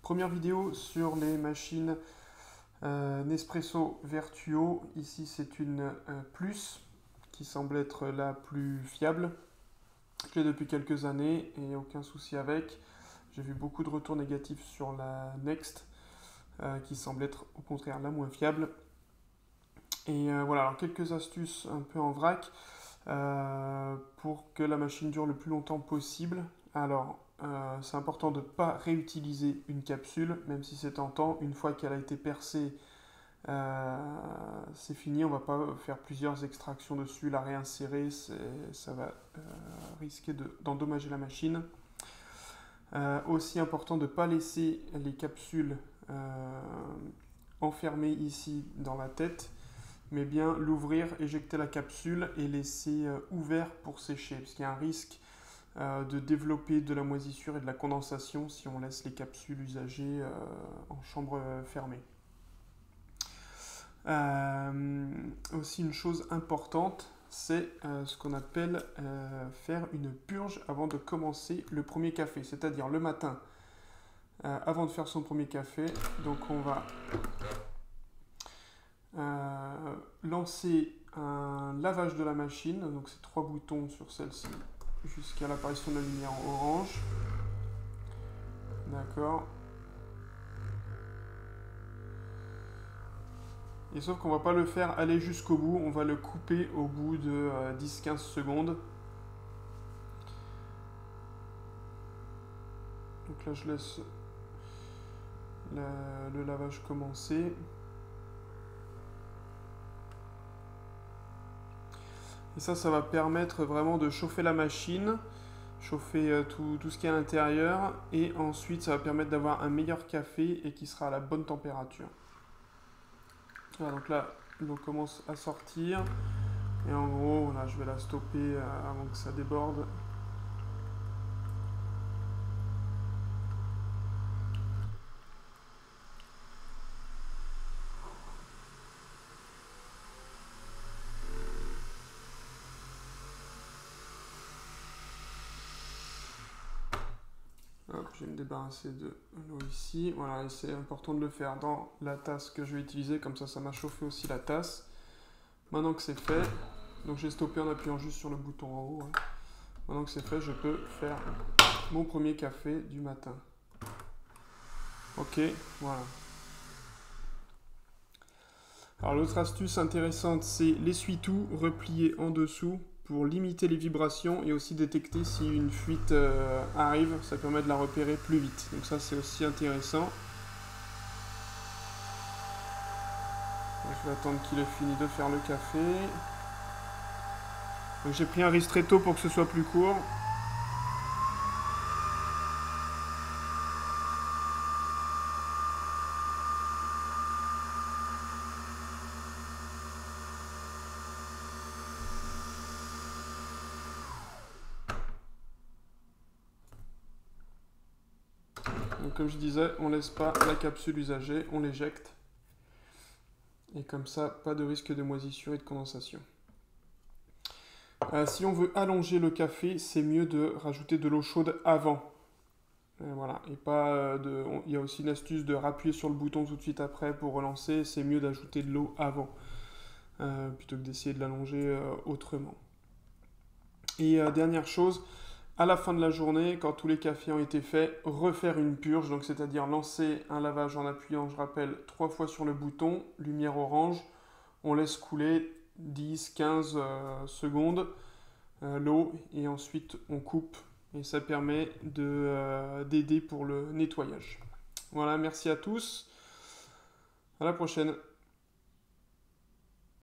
Première vidéo sur les machines Nespresso Vertuo. Ici c'est une Plus qui semble être la plus fiable. Je l'ai depuis quelques années et aucun souci avec. J'ai vu beaucoup de retours négatifs sur la Next qui semble être au contraire la moins fiable. Et voilà, alors quelques astuces un peu en vrac pour que la machine dure le plus longtemps possible. Alors, c'est important de ne pas réutiliser une capsule, même si c'est tentant. Une fois qu'elle a été percée, c'est fini. On ne va pas faire plusieurs extractions dessus, la réinsérer, ça va risquer d'endommager la machine. Aussi important de ne pas laisser les capsules enfermées ici dans la tête, mais bien l'ouvrir, éjecter la capsule et laisser ouvert pour sécher, parce qu'il y a un risque de développer de la moisissure et de la condensation si on laisse les capsules usagées en chambre fermée. Aussi une chose importante, c'est ce qu'on appelle faire une purge avant de commencer le premier café, c'est-à-dire le matin, avant de faire son premier café. Donc on va lancer un lavage de la machine, donc c'est 3 boutons sur celle-ci jusqu'à l'apparition de la lumière en orange. D'accord. Et sauf qu'on va pas le faire aller jusqu'au bout, on va le couper au bout de 10-15 secondes. Donc là je laisse le lavage commencer. Et ça va permettre vraiment de chauffer la machine, chauffer tout ce qui est à l'intérieur, et ensuite ça va permettre d'avoir un meilleur café et qui sera à la bonne température. Voilà, donc là l'eau commence à sortir, et en gros là, je vais la stopper avant que ça déborde. Hop, je vais me débarrasser de l'eau ici. Voilà, et c'est important de le faire dans la tasse que je vais utiliser, comme ça m'a chauffé aussi la tasse. Maintenant que c'est fait, donc j'ai stoppé en appuyant juste sur le bouton en haut. Hein. Maintenant que c'est fait, je peux faire mon premier café du matin. Ok, voilà. Alors l'autre astuce intéressante, c'est l'essuie-tout replié en dessous pour limiter les vibrations et aussi détecter si une fuite arrive. Ça permet de la repérer plus vite. Donc ça, c'est aussi intéressant. Je vais attendre qu'il ait fini de faire le café. Donc j'ai pris un ristretto pour que ce soit plus court. Donc comme je disais, on ne laisse pas la capsule usagée, on l'éjecte. Et comme ça, pas de risque de moisissure et de condensation. Si on veut allonger le café, c'est mieux de rajouter de l'eau chaude avant. Voilà, et pas il y a aussi une astuce de rappuyer sur le bouton tout de suite après pour relancer. C'est mieux d'ajouter de l'eau avant, plutôt que d'essayer de l'allonger autrement. Et dernière chose, à la fin de la journée, quand tous les cafés ont été faits, refaire une purge, donc c'est-à-dire lancer un lavage en appuyant, je rappelle, 3 fois sur le bouton, lumière orange, on laisse couler 10-15 secondes l'eau et ensuite on coupe et ça permet d'aider pour le nettoyage. Voilà, merci à tous, à la prochaine.